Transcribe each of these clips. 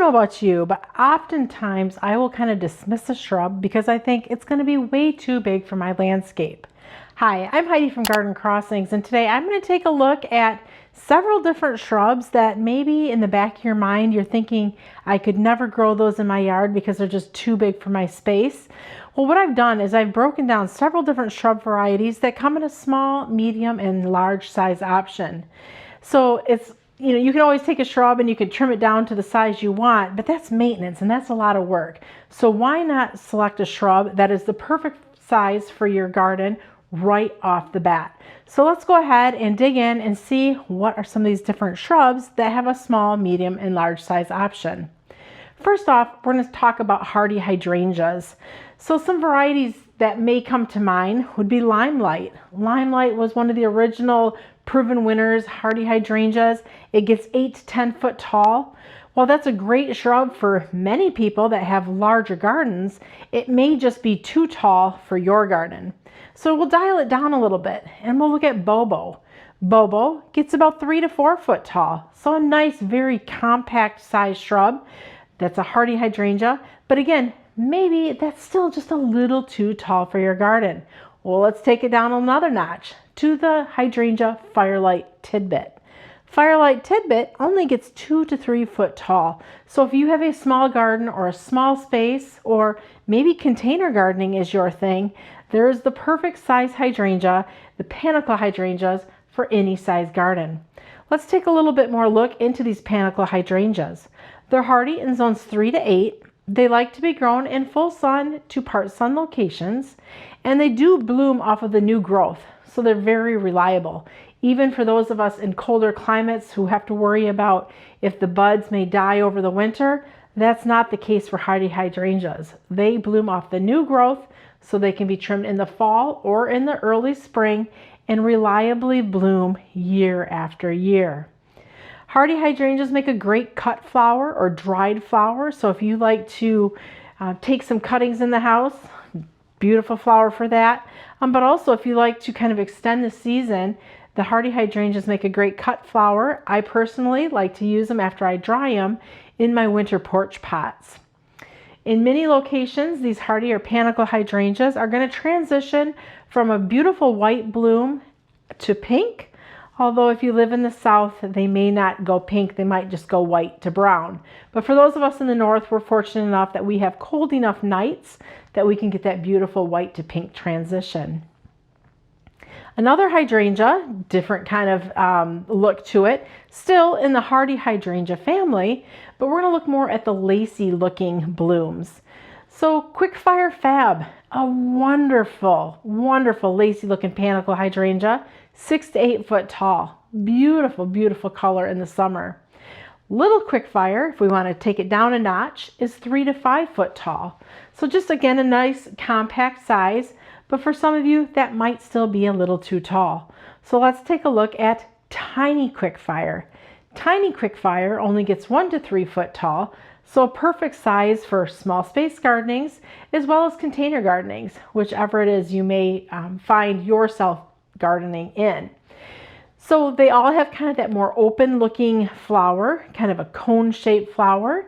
know about you, but oftentimes I will kind of dismiss a shrub because I think it's going to be way too big for my landscape. Hi, I'm Heidi from Garden Crossings, and today I'm going to take a look at several different shrubs that maybe in the back of your mind you're thinking I could never grow those in my yard because they're just too big for my space. Well, what I've done is I've broken down several different shrub varieties that come in a small, medium, and large size option. So you can always take a shrub and you can trim it down to the size you want, but that's maintenance and that's a lot of work. So why not select a shrub that is the perfect size for your garden right off the bat? So let's go ahead and dig in and see what are some of these different shrubs that have a small, medium, and large size option. First off, we're going to talk about hardy hydrangeas. So some varieties that may come to mind would be Limelight. Limelight was one of the original proven winners, hardy hydrangeas. It gets 8 to 10 foot tall. While that's a great shrub for many people that have larger gardens, it may just be too tall for your garden. So we'll dial it down a little bit and we'll look at Bobo. Bobo gets about 3 to 4 foot tall. So a nice, very compact size shrub. That's a hardy hydrangea, but again, maybe that's still just a little too tall for your garden. Well, let's take it down another notch to the hydrangea Firelight Tidbit. Firelight Tidbit only gets 2 to 3 foot tall. So if you have a small garden or a small space, or maybe container gardening is your thing, there's the perfect size hydrangea, the panicle hydrangeas, for any size garden. Let's take a little bit more look into these panicle hydrangeas. They're hardy in zones 3 to 8. They like to be grown in full sun to part sun locations, and they do bloom off of the new growth, so they're very reliable. Even for those of us in colder climates who have to worry about if the buds may die over the winter, that's not the case for hardy hydrangeas. They bloom off the new growth, so they can be trimmed in the fall or in the early spring and reliably bloom year after year. Hardy hydrangeas make a great cut flower or dried flower. So if you like to take some cuttings in the house, beautiful flower for that. But also if you like to kind of extend the season, the hardy hydrangeas make a great cut flower. I personally like to use them after I dry them in my winter porch pots. In many locations, these hardy or panicle hydrangeas are going to transition from a beautiful white bloom to pink. Although if you live in the south, they may not go pink, they might just go white to brown. But for those of us in the north, we're fortunate enough that we have cold enough nights that we can get that beautiful white to pink transition. Another hydrangea, different kind of look to it, still in the hardy hydrangea family, but we're going to look more at the lacy looking blooms. So Quickfire Fab, a wonderful, wonderful lacy looking panicle hydrangea, 6 to 8 foot tall. Beautiful, beautiful color in the summer. Little Quickfire, if we want to take it down a notch, is 3 to 5 foot tall. So just again, a nice compact size, but for some of you that might still be a little too tall. So let's take a look at Tiny Quickfire. Tiny Quickfire only gets 1 to 3 foot tall, so a perfect size for small space gardenings as well as container gardenings, whichever it is you may find yourself gardening in. So they all have kind of that more open looking flower, kind of a cone shaped flower.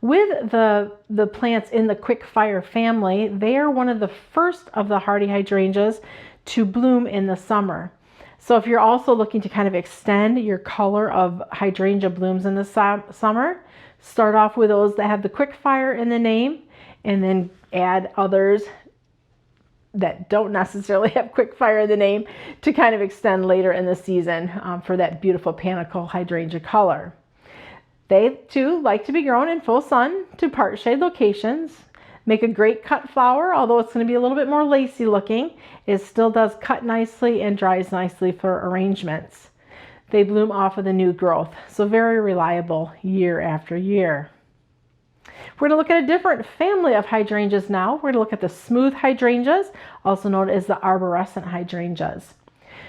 With the plants in the Quickfire family, they are one of the first of the hardy hydrangeas to bloom in the summer. So if you're also looking to kind of extend your color of hydrangea blooms in the summer, start off with those that have the Quickfire in the name and then add others that don't necessarily have Quickfire in the name to kind of extend later in the season for that beautiful panicle hydrangea color. They too like to be grown in full sun to part shade locations, make a great cut flower, although it's going to be a little bit more lacy looking. It still does cut nicely and dries nicely for arrangements. They bloom off of the new growth, so very reliable year after year. We're going to look at a different family of hydrangeas now. We're going to look at the smooth hydrangeas, also known as the arborescent hydrangeas.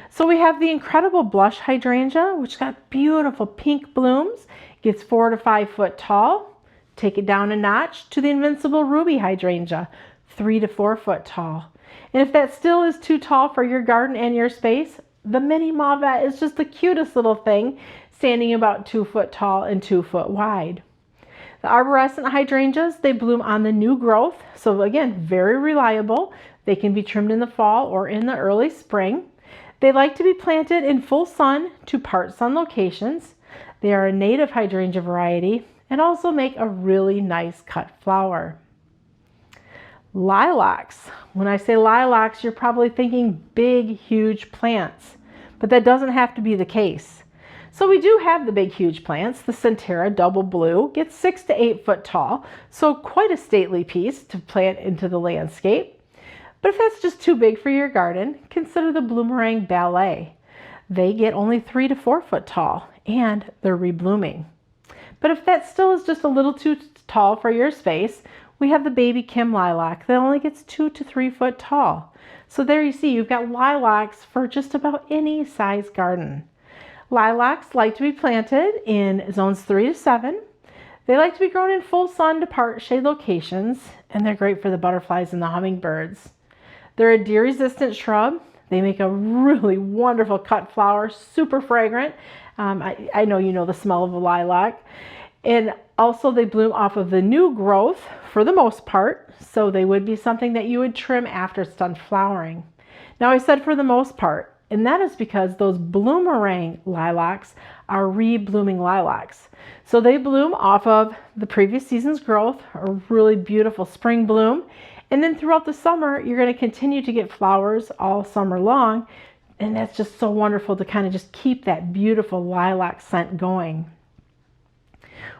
So we have the incredible blush hydrangea, which got beautiful pink blooms, gets 4 to 5 foot tall. Take it down a notch to the invincible ruby hydrangea, 3 to 4 foot tall. And if that still is too tall for your garden and your space, the mini mauvet is just the cutest little thing, standing about 2 foot tall and 2 foot wide. The arborescent hydrangeas, they bloom on the new growth. So again, very reliable. They can be trimmed in the fall or in the early spring. They like to be planted in full sun to part sun locations. They are a native hydrangea variety and also make a really nice cut flower. Lilacs. When I say lilacs, you're probably thinking big, huge plants, but that doesn't have to be the case. So we do have the big, huge plants. The Centera double blue gets 6 to 8 foot tall, so quite a stately piece to plant into the landscape. But if that's just too big for your garden, consider the Bloomerang Ballet. They get only 3 to 4 foot tall, and they're reblooming. But if that still is just a little too tall for your space, we have the Baby Kim lilac that only gets 2 to 3 foot tall. So there you see, you've got lilacs for just about any size garden. Lilacs like to be planted in zones 3 to 7. They like to be grown in full sun to part shade locations, and they're great for the butterflies and the hummingbirds. They're a deer-resistant shrub. They make a really wonderful cut flower, super fragrant. I know you know the smell of a lilac. And also they bloom off of the new growth for the most part, so they would be something that you would trim after it's done flowering. Now I said for the most part, and that is because those Bloomerang lilacs are reblooming lilacs. So they bloom off of the previous season's growth, a really beautiful spring bloom. And then throughout the summer, you're going to continue to get flowers all summer long. And that's just so wonderful to kind of just keep that beautiful lilac scent going.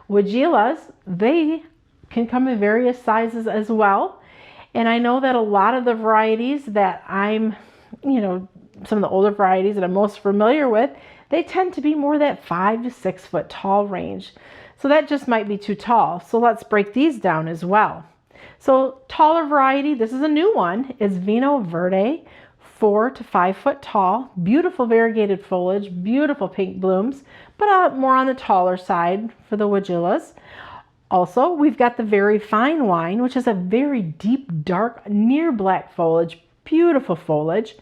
Weigelias, they can come in various sizes as well. And I know that a lot of the varieties that some of the older varieties that I'm most familiar with, they tend to be more that 5 to 6 foot tall range. So that just might be too tall. So let's break these down as well. So taller variety, this is a new one, is Vino Verde, 4 to 5 foot tall, beautiful variegated foliage, beautiful pink blooms, but more on the taller side for the Weigelias. Also, we've got the Very Fine Wine, which is a very deep, dark, near black foliage, beautiful foliage,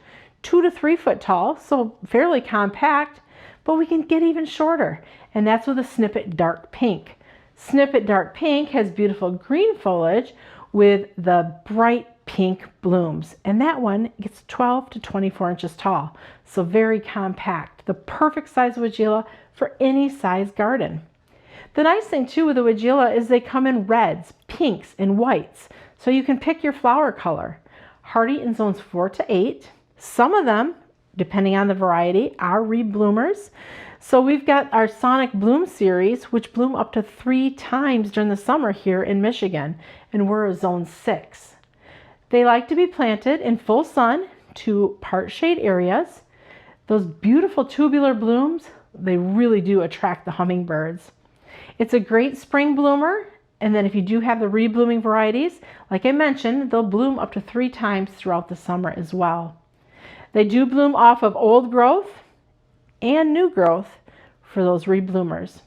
2 to 3 foot tall, so fairly compact, but we can get even shorter, and that's with a Snippet Dark Pink. Snippet Dark Pink has beautiful green foliage with the bright pink blooms, and that one gets 12 to 24 inches tall, so very compact. The perfect size Weigelia for any size garden. The nice thing too with the Weigelia is they come in reds, pinks, and whites, so you can pick your flower color. Hardy in zones 4 to 8. Some of them, depending on the variety, are rebloomers. So we've got our Sonic Bloom series, which bloom up to 3 times during the summer here in Michigan, and we're a zone 6. They like to be planted in full sun to part shade areas. Those beautiful tubular blooms, they really do attract the hummingbirds. It's a great spring bloomer, and then if you do have the reblooming varieties, like I mentioned, they'll bloom up to 3 times throughout the summer as well. They do bloom off of old growth and new growth for those rebloomers.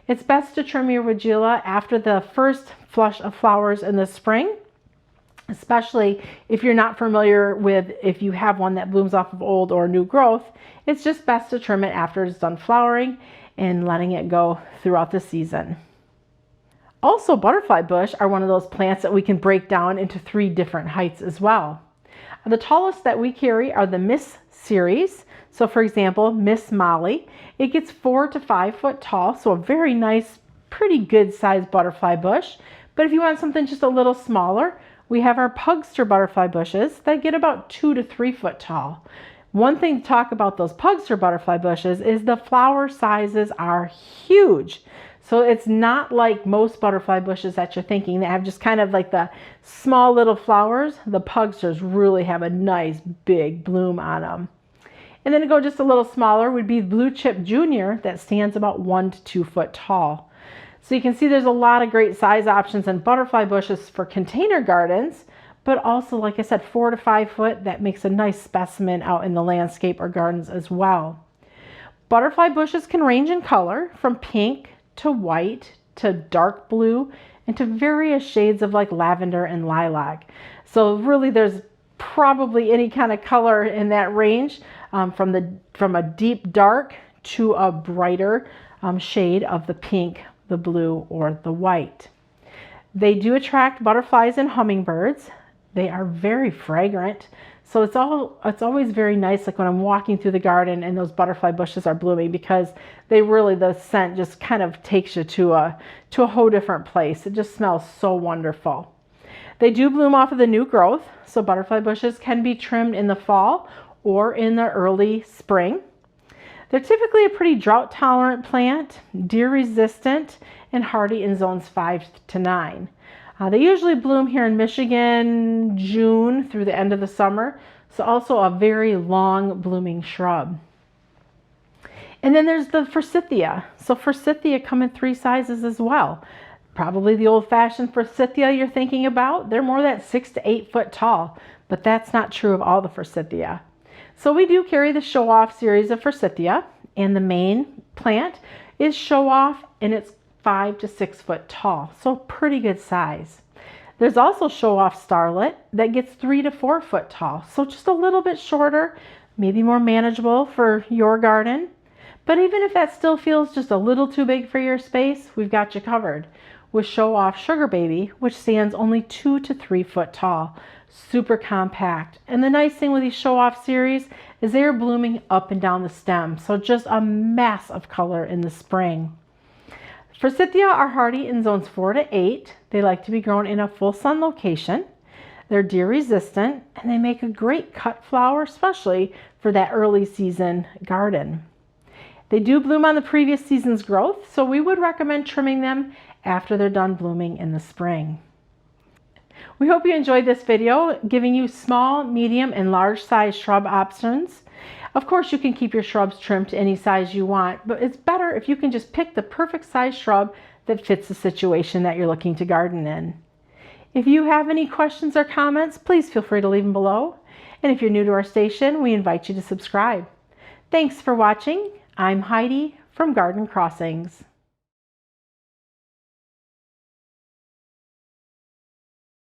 It's best to trim your Weigelia after the first flush of flowers in the spring, especially if you're not familiar with if you have one that blooms off of old or new growth. It's just best to trim it after it's done flowering and letting it go throughout the season. Also, butterfly bush are one of those plants that we can break down into 3 different heights as well. The tallest that we carry are the Miss series. So for example, Miss Molly, it gets 4 to 5 foot tall, so a very nice, pretty good sized butterfly bush. But if you want something just a little smaller, we have our Pugster butterfly bushes that get about 2 to 3 foot tall. One thing to talk about those Pugster butterfly bushes is the flower sizes are huge. So it's not like most butterfly bushes that you're thinking that have just kind of like the small little flowers. The Pugsters really have a nice big bloom on them. And then to go just a little smaller would be Blue Chip Junior that stands about 1 to 2 foot tall. So you can see there's a lot of great size options in butterfly bushes for container gardens, but also, like I said, 4 to 5 foot, that makes a nice specimen out in the landscape or gardens as well. Butterfly bushes can range in color from pink to white to dark blue and to various shades of like lavender and lilac. So really there's probably any kind of color in that range, from a deep dark to a brighter shade of the pink, the blue, or the white. They do attract butterflies and hummingbirds. They are very fragrant. So it's always very nice, like when I'm walking through the garden and those butterfly bushes are blooming, because the scent just kind of takes you to a whole different place. It just smells so wonderful. They do bloom off of the new growth, so butterfly bushes can be trimmed in the fall or in the early spring. They're typically a pretty drought tolerant plant, deer resistant, and hardy in zones 5 to 9. They usually bloom here in Michigan, June through the end of the summer, so also a very long blooming shrub. And then there's the forsythia. So forsythia come in 3 sizes as well. Probably the old-fashioned forsythia you're thinking about. They're more that 6 to 8 foot tall, but that's not true of all the forsythia. So we do carry the show-off series of forsythia, and the main plant is show-off, and it's 5 to 6 foot tall, so pretty good size. There's also show-off starlet that gets 3 to 4 foot tall, so just a little bit shorter, maybe more manageable for your garden. But even if that still feels just a little too big for your space, we've got you covered with show-off sugar baby, which stands only 2 to 3 foot tall, super compact. And the nice thing with these show-off series is they are blooming up and down the stem, so just a mass of color in the spring. Forsythia are hardy in zones 4 to 8. They like to be grown in a full sun location. They're deer resistant, and they make a great cut flower, especially for that early season garden. They do bloom on the previous season's growth, so we would recommend trimming them after they're done blooming in the spring. We hope you enjoyed this video, giving you small, medium, and large size shrub options. Of course, you can keep your shrubs trimmed to any size you want, but it's better if you can just pick the perfect size shrub that fits the situation that you're looking to garden in. If you have any questions or comments, please feel free to leave them below. And if you're new to our station, we invite you to subscribe. Thanks for watching. I'm Heidi from Garden Crossings.